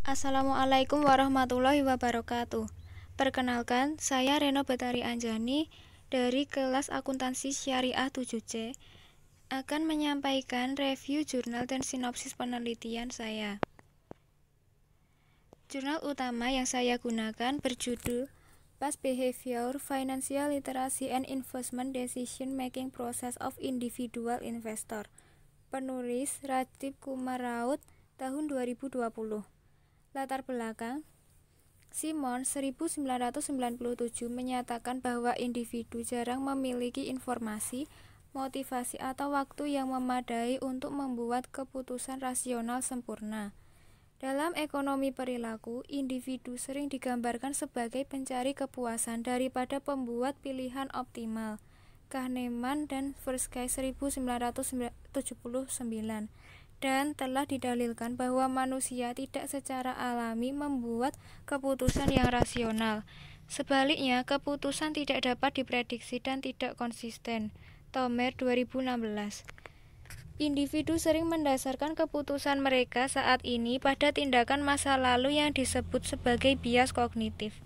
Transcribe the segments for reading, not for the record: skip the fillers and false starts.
Assalamualaikum warahmatullahi wabarakatuh. Perkenalkan, saya Reno Betari Anjani dari kelas Akuntansi Syariah 7C akan menyampaikan review jurnal dan sinopsis penelitian saya. Jurnal utama yang saya gunakan berjudul Past Behavior, Financial Literacy and Investment Decision Making Process of Individual Investor. Penulis Rajiv Kumar Raut, tahun 2020. Latar belakang, Simon 1997 menyatakan bahwa individu jarang memiliki informasi, motivasi atau waktu yang memadai untuk membuat keputusan rasional sempurna. Dalam ekonomi perilaku, individu sering digambarkan sebagai pencari kepuasan daripada pembuat pilihan optimal. Kahneman dan Tversky 1979, dan telah didalilkan bahwa manusia tidak secara alami membuat keputusan yang rasional. Sebaliknya, keputusan tidak dapat diprediksi dan tidak konsisten. Tomer 2016. Individu sering mendasarkan keputusan mereka saat ini pada tindakan masa lalu yang disebut sebagai bias kognitif.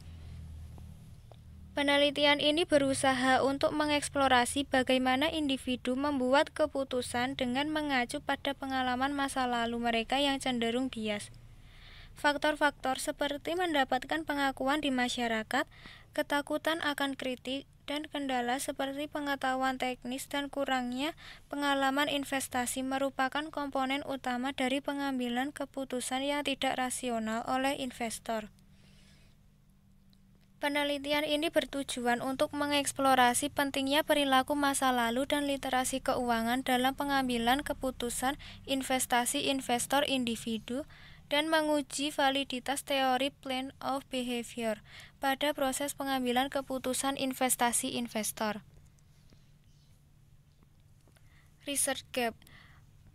Penelitian ini berusaha untuk mengeksplorasi bagaimana individu membuat keputusan dengan mengacu pada pengalaman masa lalu mereka yang cenderung bias. Faktor-faktor seperti mendapatkan pengakuan di masyarakat, ketakutan akan kritik, dan kendala seperti pengetahuan teknis dan kurangnya pengalaman investasi merupakan komponen utama dari pengambilan keputusan yang tidak rasional oleh investor. Penelitian ini bertujuan untuk mengeksplorasi pentingnya perilaku masa lalu dan literasi keuangan dalam pengambilan keputusan investasi investor individu dan menguji validitas teori plan of behavior pada proses pengambilan keputusan investasi investor. Research Gap,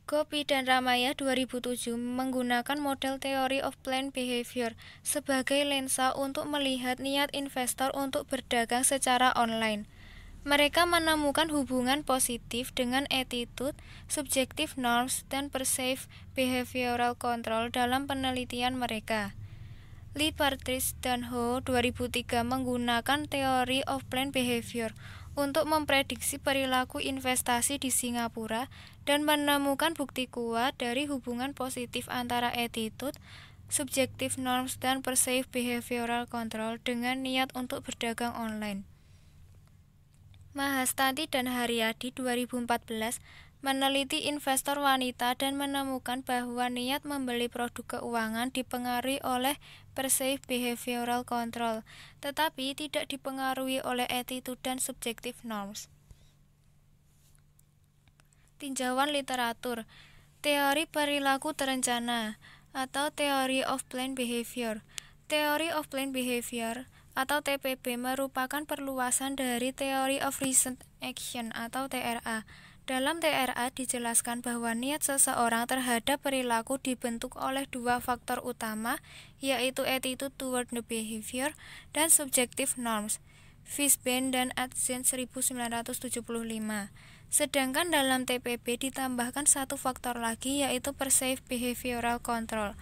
Gopi dan Ramaya 2007 menggunakan model Theory of Planned Behavior sebagai lensa untuk melihat niat investor untuk berdagang secara online. Mereka menemukan hubungan positif dengan attitude, subjective norms, dan perceived behavioral control dalam penelitian mereka. Lee, Partridge, dan Ho 2003 menggunakan Theory of Planned Behavior untuk memprediksi perilaku investasi di Singapura dan menemukan bukti kuat dari hubungan positif antara attitude, subjective norms, dan perceived behavioral control dengan niat untuk berdagang online. Mahastanti dan Haryadi 2014 meneliti investor wanita dan menemukan bahwa niat membeli produk keuangan dipengaruhi oleh perceived behavioral control, tetapi tidak dipengaruhi oleh attitude dan subjective norms. Tinjauan literatur, teori perilaku terencana atau Theory of Planned Behavior. Theory of Planned Behavior atau TPB merupakan perluasan dari Theory of Recent Action atau TRA. Dalam TRA dijelaskan bahwa niat seseorang terhadap perilaku dibentuk oleh dua faktor utama, yaitu attitude toward the behavior dan subjective norms. Fishbein dan Atzen 1975. Sedangkan dalam TPB ditambahkan satu faktor lagi, yaitu perceived behavioral control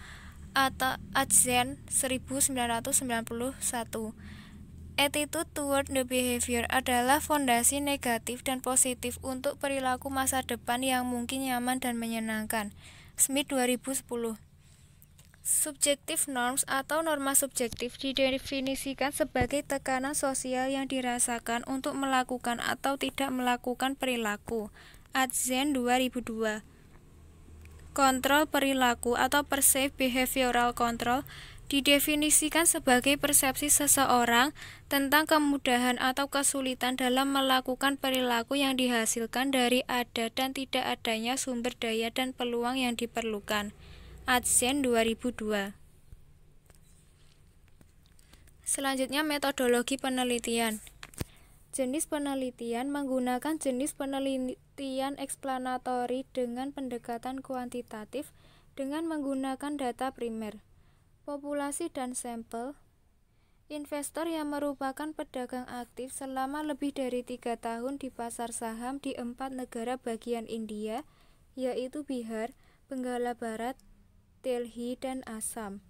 atau Atzen 1991. Attitude toward the behavior adalah fondasi negatif dan positif untuk perilaku masa depan yang mungkin nyaman dan menyenangkan. Smith 2010. Subjective norms atau norma subjektif didefinisikan sebagai tekanan sosial yang dirasakan untuk melakukan atau tidak melakukan perilaku. Atzen 2002. Kontrol perilaku atau perceived behavioral control didefinisikan sebagai persepsi seseorang tentang kemudahan atau kesulitan dalam melakukan perilaku yang dihasilkan dari ada dan tidak adanya sumber daya dan peluang yang diperlukan. Atzen 2002. Selanjutnya, metodologi penelitian. Jenis penelitian menggunakan jenis penelitian eksplanatori dengan pendekatan kuantitatif dengan menggunakan data primer, populasi dan sampel, investor yang merupakan pedagang aktif selama lebih dari 3 tahun di pasar saham di 4 negara bagian India, yaitu Bihar, Benggala Barat, Delhi, dan Assam.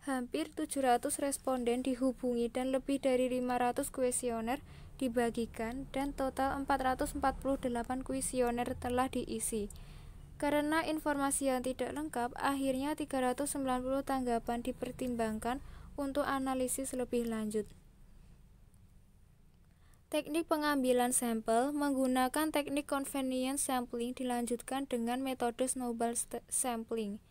Hampir 700 responden dihubungi dan lebih dari 500 kuesioner dibagikan dan total 448 kuesioner telah diisi. Karena informasi yang tidak lengkap, akhirnya 390 tanggapan dipertimbangkan untuk analisis lebih lanjut. Teknik pengambilan sampel menggunakan teknik convenience sampling dilanjutkan dengan metode snowball sampling.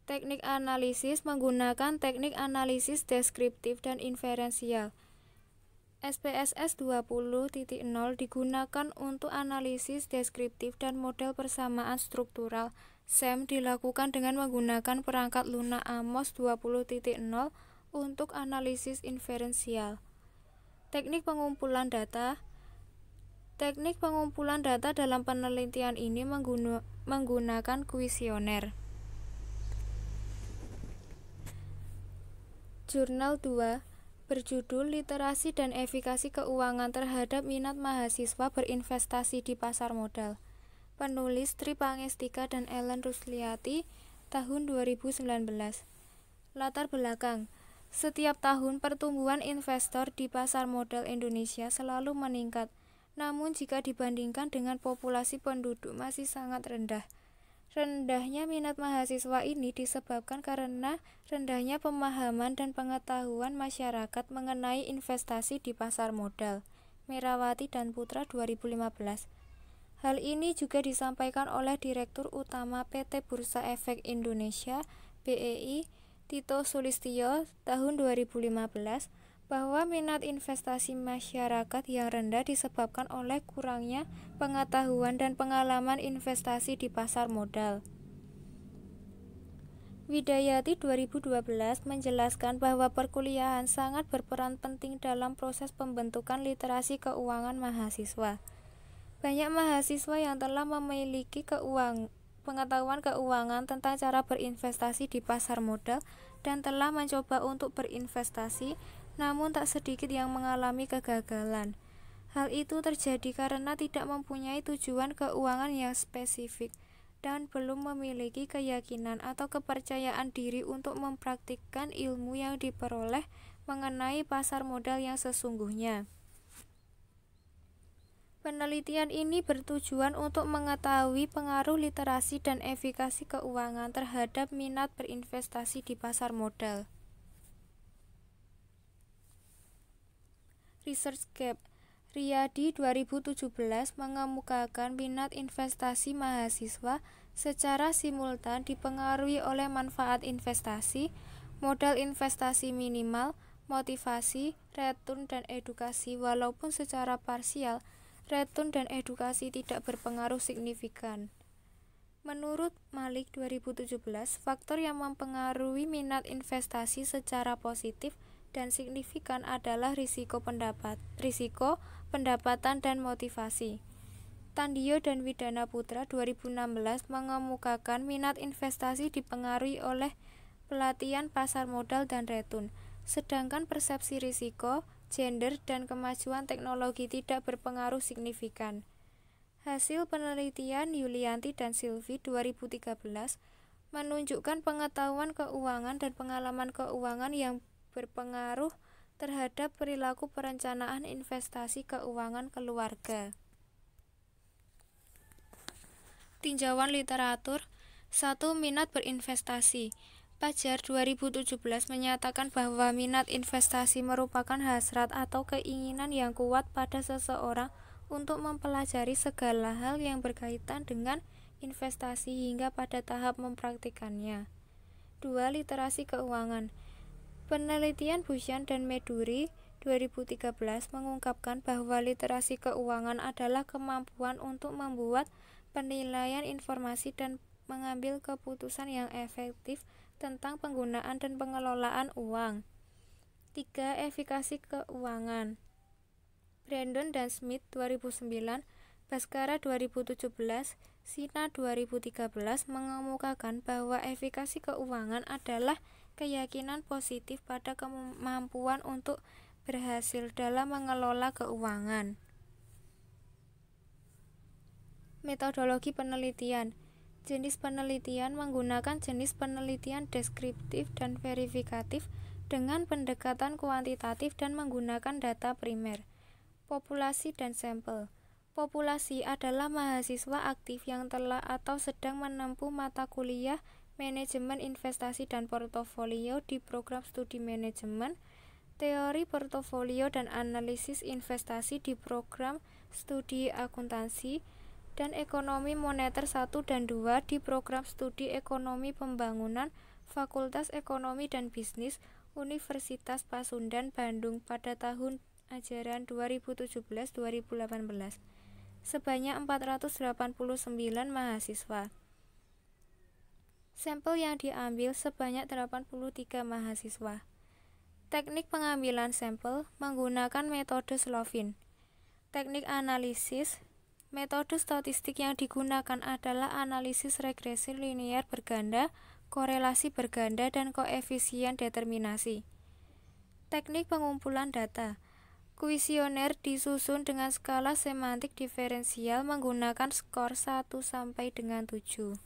Teknik analisis menggunakan teknik analisis deskriptif dan inferensial. SPSS 20.0 digunakan untuk analisis deskriptif dan model persamaan struktural. SEM dilakukan dengan menggunakan perangkat Luna Amos 20.0 untuk analisis inferensial. Teknik pengumpulan data. Teknik pengumpulan data dalam penelitian ini menggunakan kuesioner. Jurnal 2 berjudul Literasi dan Efikasi Keuangan Terhadap Minat Mahasiswa Berinvestasi di Pasar Modal. Penulis Tri Pangestika dan Ellen Rusliati, tahun 2019. Latar belakang. Setiap tahun pertumbuhan investor di pasar modal Indonesia selalu meningkat. Namun jika dibandingkan dengan populasi penduduk masih sangat rendah. Rendahnya minat mahasiswa ini disebabkan karena rendahnya pemahaman dan pengetahuan masyarakat mengenai investasi di pasar modal. Merawati dan Putra 2015. Hal ini juga disampaikan oleh Direktur Utama PT Bursa Efek Indonesia (BEI) Tito Sulistyo tahun 2015 bahwa minat investasi masyarakat yang rendah disebabkan oleh kurangnya pengetahuan dan pengalaman investasi di pasar modal. Widayati 2012 menjelaskan bahwa perkuliahan sangat berperan penting dalam proses pembentukan literasi keuangan mahasiswa. Banyak mahasiswa yang telah memiliki pengetahuan keuangan tentang cara berinvestasi di pasar modal dan telah mencoba untuk berinvestasi, namun tak sedikit yang mengalami kegagalan. Hal itu terjadi karena tidak mempunyai tujuan keuangan yang spesifik dan belum memiliki keyakinan atau kepercayaan diri untuk mempraktikkan ilmu yang diperoleh mengenai pasar modal yang sesungguhnya. Penelitian ini bertujuan untuk mengetahui pengaruh literasi dan efikasi keuangan terhadap minat berinvestasi di pasar modal. Research Gap. Riyadi 2017 mengemukakan minat investasi mahasiswa secara simultan dipengaruhi oleh manfaat investasi, modal investasi minimal, motivasi, return dan edukasi. Walaupun secara parsial, return dan edukasi tidak berpengaruh signifikan. Menurut Malik 2017, faktor yang mempengaruhi minat investasi secara positif dan signifikan adalah risiko pendapatan dan motivasi. Tandio dan Widana Putra 2016 mengemukakan minat investasi dipengaruhi oleh pelatihan pasar modal dan return, sedangkan persepsi risiko, gender, dan kemajuan teknologi tidak berpengaruh signifikan. Hasil penelitian Yulianti dan Silvi 2013 menunjukkan pengetahuan keuangan dan pengalaman keuangan yang berpengaruh terhadap perilaku perencanaan investasi keuangan keluarga. Tinjauan literatur. 1. Minat berinvestasi. Pajar 2017 menyatakan bahwa minat investasi merupakan hasrat atau keinginan yang kuat pada seseorang untuk mempelajari segala hal yang berkaitan dengan investasi hingga pada tahap mempraktikannya. 2. Literasi keuangan. Penelitian Bushan dan Meduri 2013 mengungkapkan bahwa literasi keuangan adalah kemampuan untuk membuat penilaian informasi dan mengambil keputusan yang efektif tentang penggunaan dan pengelolaan uang. 3. Efikasi keuangan. Brandon dan Smith 2009, Baskara 2017, Sina 2013 mengemukakan bahwa efikasi keuangan adalah keyakinan positif pada kemampuan untuk berhasil dalam mengelola keuangan. Metodologi penelitian. Jenis penelitian menggunakan jenis penelitian deskriptif dan verifikatif dengan pendekatan kuantitatif dan menggunakan data primer. Populasi dan sampel. Populasi adalah mahasiswa aktif yang telah atau sedang menempuh mata kuliah manajemen investasi dan portofolio di program studi manajemen, teori portofolio dan analisis investasi di program studi akuntansi, dan ekonomi moneter 1 dan 2 di program studi ekonomi pembangunan Fakultas Ekonomi dan Bisnis Universitas Pasundan Bandung pada tahun ajaran 2017-2018 sebanyak 489 mahasiswa. Sampel yang diambil sebanyak 83 mahasiswa. Teknik pengambilan sampel menggunakan metode Slovin. Teknik analisis. Metode statistik yang digunakan adalah analisis regresi linear berganda, korelasi berganda, dan koefisien determinasi. Teknik pengumpulan data. Kuesioner disusun dengan skala semantik diferensial menggunakan skor 1 sampai dengan 7.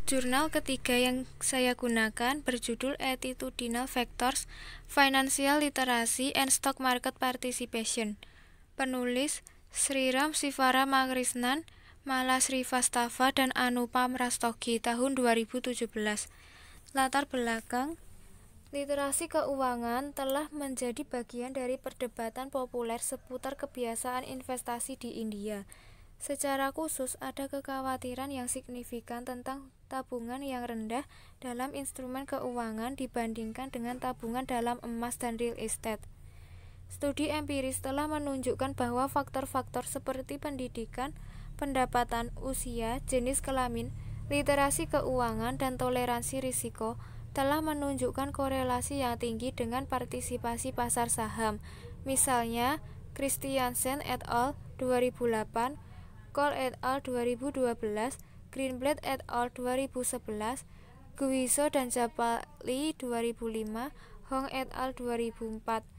Jurnal ketiga yang saya gunakan berjudul Attitudinal Factors, Financial Literacy and Stock Market Participation. Penulis Sriram Sivaramangkrishnan, Mala Srivastava, dan Anupam Rastogi, tahun 2017. Latar belakang. Literasi keuangan telah menjadi bagian dari perdebatan populer seputar kebiasaan investasi di India. Secara khusus, ada kekhawatiran yang signifikan tentang tabungan yang rendah dalam instrumen keuangan dibandingkan dengan tabungan dalam emas dan real estate. Studi empiris telah menunjukkan bahwa faktor-faktor seperti pendidikan, pendapatan, usia, jenis kelamin, literasi keuangan, dan toleransi risiko telah menunjukkan korelasi yang tinggi dengan partisipasi pasar saham. Misalnya, Christiansen et al. 2008, Cole et al. 2012, Greenblatt et al. 2011, Guiso dan Japali 2005, Hong et al. 2004.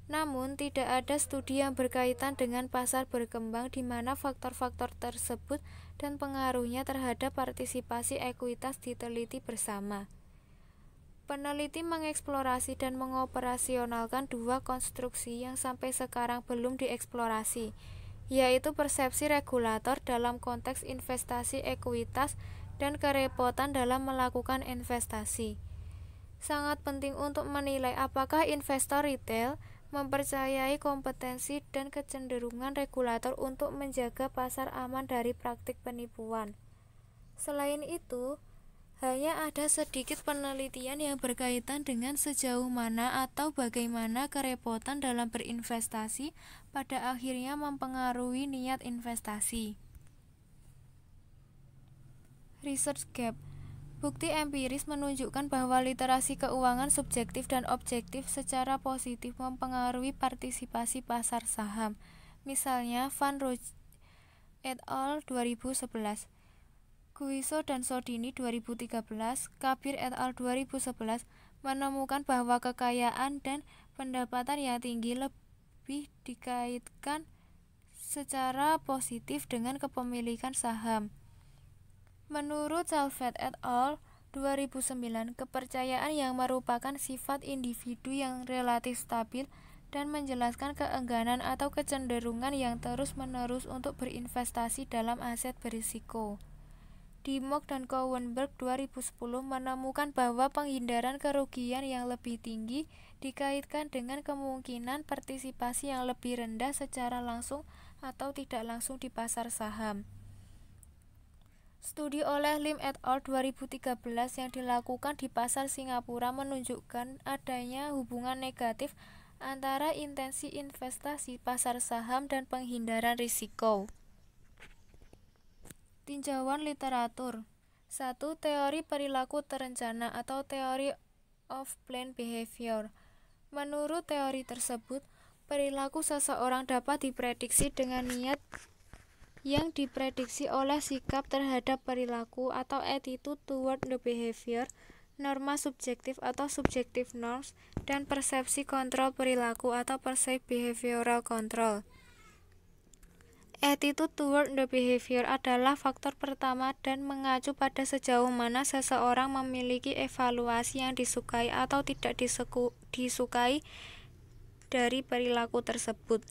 Namun, tidak ada studi yang berkaitan dengan pasar berkembang di mana faktor-faktor tersebut dan pengaruhnya terhadap partisipasi ekuitas diteliti bersama. Peneliti mengeksplorasi dan mengoperasionalkan dua konstruksi yang sampai sekarang belum dieksplorasi, yaitu persepsi regulator dalam konteks investasi ekuitas dan kerepotan dalam melakukan investasi. Sangat penting untuk menilai apakah investor retail mempercayai kompetensi dan kecenderungan regulator untuk menjaga pasar aman dari praktik penipuan. Selain itu, hanya ada sedikit penelitian yang berkaitan dengan sejauh mana atau bagaimana kerepotan dalam berinvestasi pada akhirnya mempengaruhi niat investasi. Research gap. Bukti empiris menunjukkan bahwa literasi keuangan subjektif dan objektif secara positif mempengaruhi partisipasi pasar saham. Misalnya, Van Rooj et al. 2011, Guiso dan Sodini 2013, Kabir et al. 2011 menemukan bahwa kekayaan dan pendapatan yang tinggi lebih dikaitkan secara positif dengan kepemilikan saham. Menurut Salvet et al. 2009, kepercayaan yang merupakan sifat individu yang relatif stabil dan menjelaskan keengganan atau kecenderungan yang terus-menerus untuk berinvestasi dalam aset berisiko. Dimok dan Cowenberg 2010 menemukan bahwa penghindaran kerugian yang lebih tinggi dikaitkan dengan kemungkinan partisipasi yang lebih rendah secara langsung atau tidak langsung di pasar saham. Studi oleh Lim et al. 2013 yang dilakukan di pasar Singapura menunjukkan adanya hubungan negatif antara intensi investasi pasar saham dan penghindaran risiko. Tinjauan literatur. 1. Teori perilaku terencana atau Theory of Planned Behavior. Menurut teori tersebut, perilaku seseorang dapat diprediksi dengan niat yang diprediksi oleh sikap terhadap perilaku atau attitude toward the behavior, norma subjektif atau subjective norms, dan persepsi kontrol perilaku atau perceived behavioral control. Attitude toward the behavior adalah faktor pertama dan mengacu pada sejauh mana seseorang memiliki evaluasi yang disukai atau tidak disukai dari perilaku tersebut.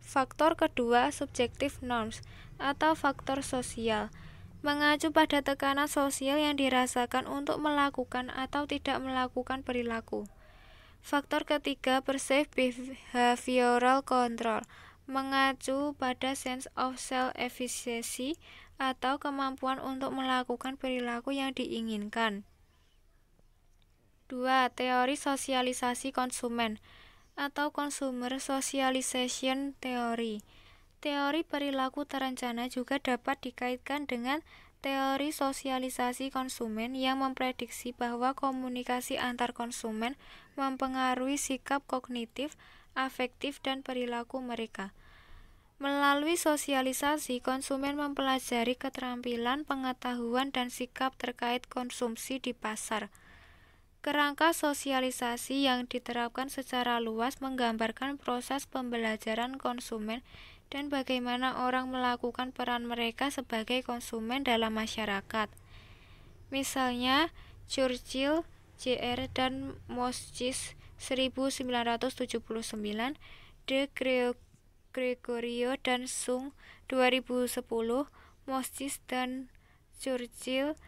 Faktor kedua, subjective norms atau faktor sosial, mengacu pada tekanan sosial yang dirasakan untuk melakukan atau tidak melakukan perilaku. Faktor ketiga, perceived behavioral control, mengacu pada sense of self-efficacy atau kemampuan untuk melakukan perilaku yang diinginkan. 2. Teori sosialisasi konsumen atau consumer socialization theory. Teori perilaku terencana juga dapat dikaitkan dengan teori sosialisasi konsumen yang memprediksi bahwa komunikasi antar konsumen mempengaruhi sikap kognitif, afektif, dan perilaku mereka. Melalui sosialisasi, konsumen mempelajari keterampilan, pengetahuan, dan sikap terkait konsumsi di pasar. Kerangka sosialisasi yang diterapkan secara luas menggambarkan proses pembelajaran konsumen dan bagaimana orang melakukan peran mereka sebagai konsumen dalam masyarakat. Misalnya, Churchill, Jr. dan Moschis 1979, De Gregorio dan Sung 2010, Moschis dan Churchill,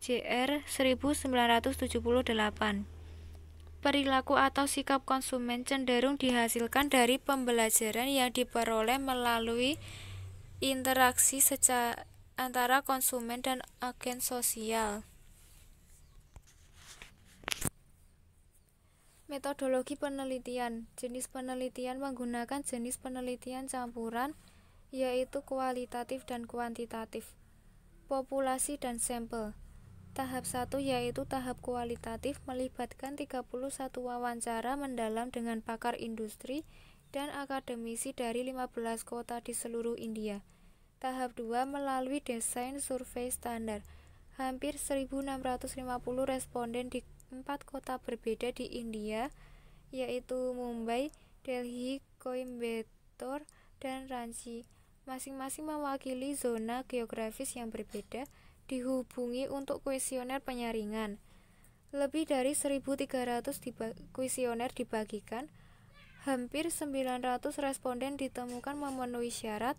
Jr. 1978. Perilaku atau sikap konsumen cenderung dihasilkan dari pembelajaran yang diperoleh melalui interaksi antara konsumen dan agen sosial. Metodologi penelitian. Jenis penelitian menggunakan jenis penelitian campuran, yaitu kualitatif dan kuantitatif. Populasi dan sampel. Tahap 1 yaitu tahap kualitatif melibatkan 31 wawancara mendalam dengan pakar industri dan akademisi dari 15 kota di seluruh India. Tahap 2 melalui desain survei standar. Hampir 1.650 responden di 4 kota berbeda di India, yaitu Mumbai, Delhi, Coimbatore, dan Ranchi. Masing-masing mewakili zona geografis yang berbeda, dihubungi untuk kuesioner penyaringan. Lebih dari 1.300 kuesioner dibagikan. Hampir 900 responden ditemukan memenuhi syarat.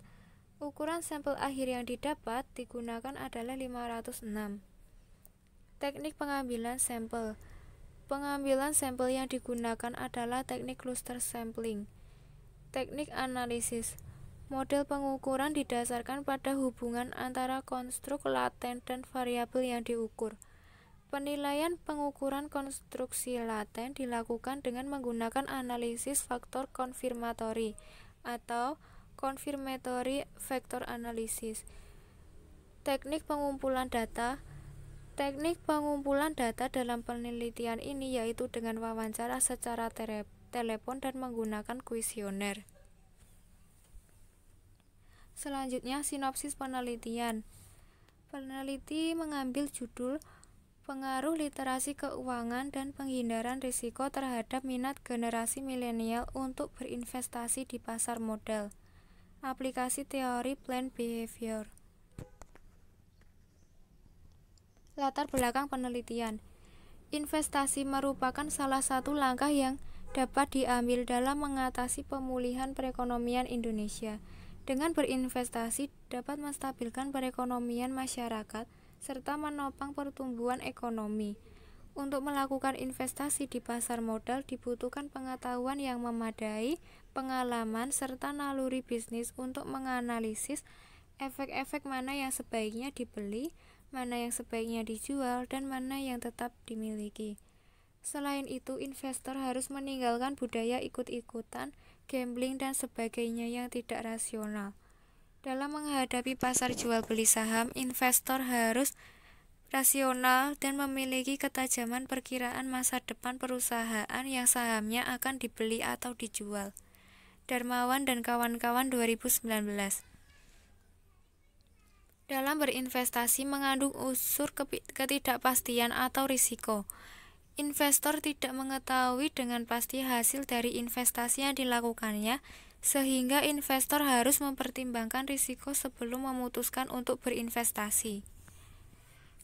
Ukuran sampel akhir yang didapat digunakan adalah 506. Teknik pengambilan sampel. Pengambilan sampel yang digunakan adalah teknik cluster sampling. Teknik analisis. Model pengukuran didasarkan pada hubungan antara konstruk laten dan variabel yang diukur. Penilaian pengukuran konstruksi laten dilakukan dengan menggunakan analisis faktor konfirmatori atau confirmatory factor analysis. Teknik pengumpulan data. Teknik pengumpulan data dalam penelitian ini yaitu dengan wawancara secara telepon dan menggunakan kuesioner. Selanjutnya, sinopsis penelitian. Peneliti mengambil judul Pengaruh Literasi Keuangan dan Penghindaran Risiko terhadap Minat Generasi Milenial untuk Berinvestasi di Pasar Modal. Aplikasi Teori Planned Behavior. Latar belakang penelitian. Investasi merupakan salah satu langkah yang dapat diambil dalam mengatasi pemulihan perekonomian Indonesia. Dengan berinvestasi dapat menstabilkan perekonomian masyarakat serta menopang pertumbuhan ekonomi. Untuk melakukan investasi di pasar modal dibutuhkan pengetahuan yang memadai, pengalaman, serta naluri bisnis untuk menganalisis efek-efek mana yang sebaiknya dibeli, mana yang sebaiknya dijual, dan mana yang tetap dimiliki. Selain itu, investor harus meninggalkan budaya ikut-ikutan, gambling, dan sebagainya yang tidak rasional. Dalam menghadapi pasar jual beli saham, investor harus rasional dan memiliki ketajaman perkiraan masa depan perusahaan yang sahamnya akan dibeli atau dijual. Darmawan dan kawan-kawan 2019. Dalam berinvestasi mengandung unsur ketidakpastian atau risiko. Investor tidak mengetahui dengan pasti hasil dari investasi yang dilakukannya, sehingga investor harus mempertimbangkan risiko sebelum memutuskan untuk berinvestasi.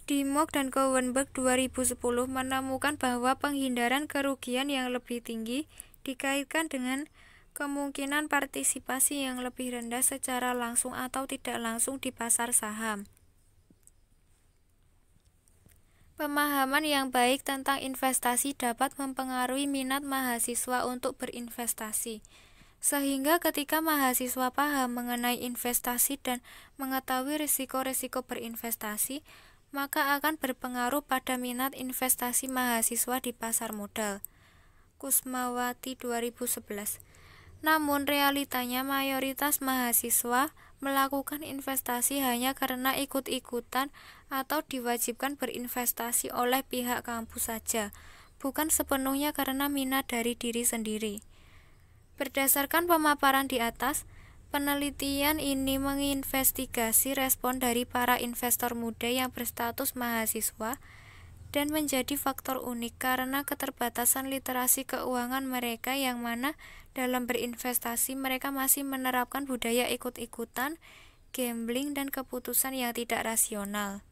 Dimok dan Cowenberg 2010 menemukan bahwa penghindaran kerugian yang lebih tinggi dikaitkan dengan kemungkinan partisipasi yang lebih rendah secara langsung atau tidak langsung di pasar saham. Pemahaman yang baik tentang investasi dapat mempengaruhi minat mahasiswa untuk berinvestasi. Sehingga ketika mahasiswa paham mengenai investasi dan mengetahui risiko-risiko berinvestasi, maka akan berpengaruh pada minat investasi mahasiswa di pasar modal. Kusmawati 2011. Namun realitanya mayoritas mahasiswa melakukan investasi hanya karena ikut-ikutan atau diwajibkan berinvestasi oleh pihak kampus saja, bukan sepenuhnya karena minat dari diri sendiri. Berdasarkan pemaparan di atas, penelitian ini menginvestigasi respon dari para investor muda yang berstatus mahasiswa dan menjadi faktor unik karena keterbatasan literasi keuangan mereka yang mana dalam berinvestasi mereka masih menerapkan budaya ikut-ikutan, gambling, dan keputusan yang tidak rasional.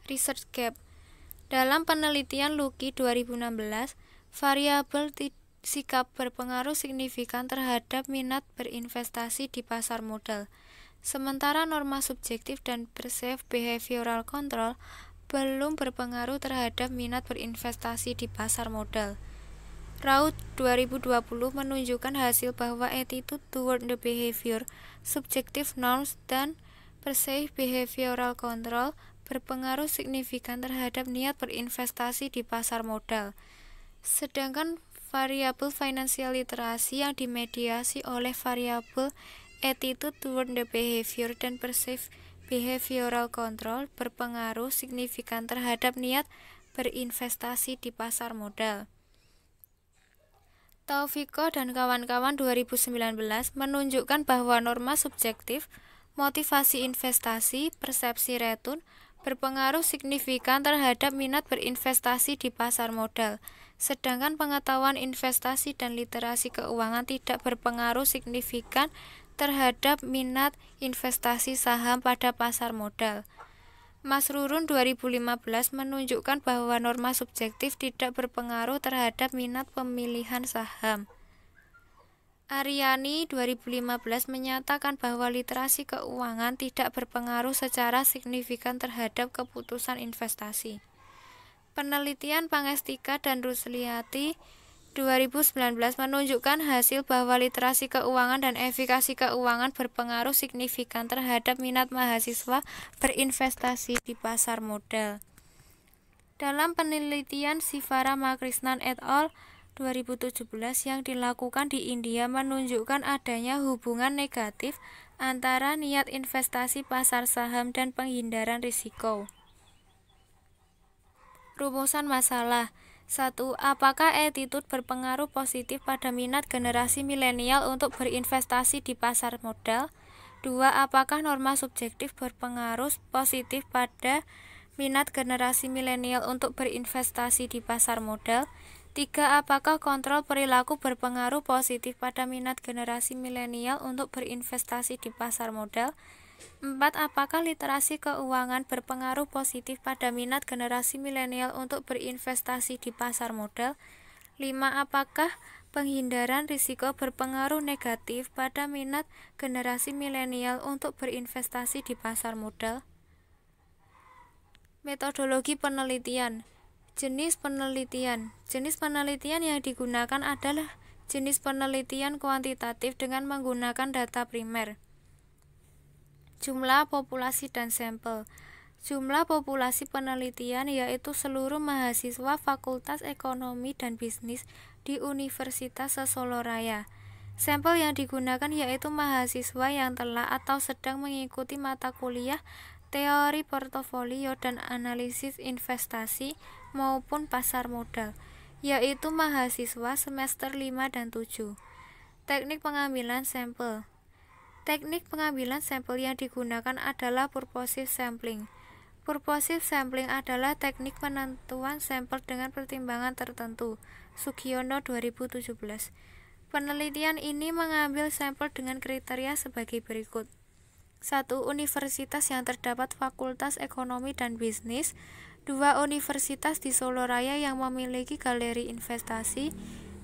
Research Gap. Dalam penelitian Lucky 2016, variabel sikap berpengaruh signifikan terhadap minat berinvestasi di pasar modal. Sementara norma subjektif dan perceived behavioral control belum berpengaruh terhadap minat berinvestasi di pasar modal. Raut 2020 menunjukkan hasil bahwa attitude toward the behavior, subjective norms, dan perceived behavioral control berpengaruh signifikan terhadap niat berinvestasi di pasar modal. Sedangkan variabel financial literasi yang dimediasi oleh variabel attitude toward the behavior dan perceived behavioral control berpengaruh signifikan terhadap niat berinvestasi di pasar modal. Taufiko dan kawan-kawan 2019 menunjukkan bahwa norma subjektif, motivasi investasi, persepsi return berpengaruh signifikan terhadap minat berinvestasi di pasar modal, sedangkan pengetahuan investasi dan literasi keuangan tidak berpengaruh signifikan terhadap minat investasi saham pada pasar modal. Masrurun 2015 menunjukkan bahwa norma subjektif tidak berpengaruh terhadap minat pemilihan saham. Aryani 2015 menyatakan bahwa literasi keuangan tidak berpengaruh secara signifikan terhadap keputusan investasi. Penelitian Pangestika dan Rusliati 2019 menunjukkan hasil bahwa literasi keuangan dan efikasi keuangan berpengaruh signifikan terhadap minat mahasiswa berinvestasi di pasar modal. Dalam penelitian Sivaramakrishnan et al. 2017 yang dilakukan di India menunjukkan adanya hubungan negatif antara niat investasi pasar saham dan penghindaran risiko. Rumusan masalah. 1. Apakah attitude berpengaruh positif pada minat generasi milenial untuk berinvestasi di pasar modal? 2. Apakah norma subjektif berpengaruh positif pada minat generasi milenial untuk berinvestasi di pasar modal? 3. Apakah kontrol perilaku berpengaruh positif pada minat generasi milenial untuk berinvestasi di pasar modal? 4. Apakah literasi keuangan berpengaruh positif pada minat generasi milenial untuk berinvestasi di pasar modal? 5. Apakah penghindaran risiko berpengaruh negatif pada minat generasi milenial untuk berinvestasi di pasar modal? Metodologi penelitian. Jenis penelitian. Jenis penelitian yang digunakan adalah jenis penelitian kuantitatif dengan menggunakan data primer. Jumlah populasi dan sampel. Jumlah populasi penelitian yaitu seluruh mahasiswa Fakultas Ekonomi dan Bisnis di Universitas Sesoloraya. Sampel yang digunakan yaitu mahasiswa yang telah atau sedang mengikuti mata kuliah teori portofolio dan analisis investasi maupun pasar modal, yaitu mahasiswa semester 5 dan 7. Teknik pengambilan sampel. Teknik pengambilan sampel yang digunakan adalah purposive sampling. Purposive sampling adalah teknik penentuan sampel dengan pertimbangan tertentu. Sugiono 2017. Penelitian ini mengambil sampel dengan kriteria sebagai berikut. 1. Universitas yang terdapat Fakultas Ekonomi dan Bisnis. 2. Universitas di Solo Raya yang memiliki galeri investasi.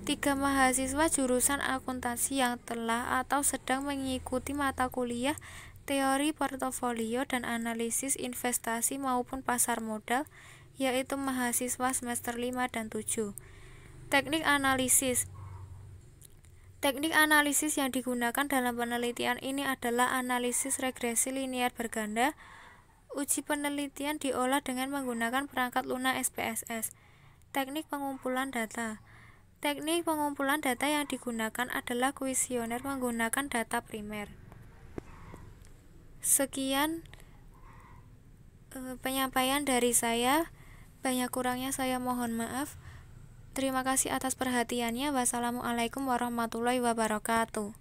3. Mahasiswa jurusan akuntansi yang telah atau sedang mengikuti mata kuliah teori portofolio dan analisis investasi maupun pasar modal, yaitu mahasiswa semester 5 dan 7. Teknik analisis. Teknik analisis yang digunakan dalam penelitian ini adalah analisis regresi linear berganda. Uji penelitian diolah dengan menggunakan perangkat lunak SPSS. Teknik pengumpulan data. Teknik pengumpulan data yang digunakan adalah kuesioner menggunakan data primer. Sekian penyampaian dari saya. Banyak kurangnya saya mohon maaf. Terima kasih atas perhatiannya. Wassalamualaikum warahmatullahi wabarakatuh.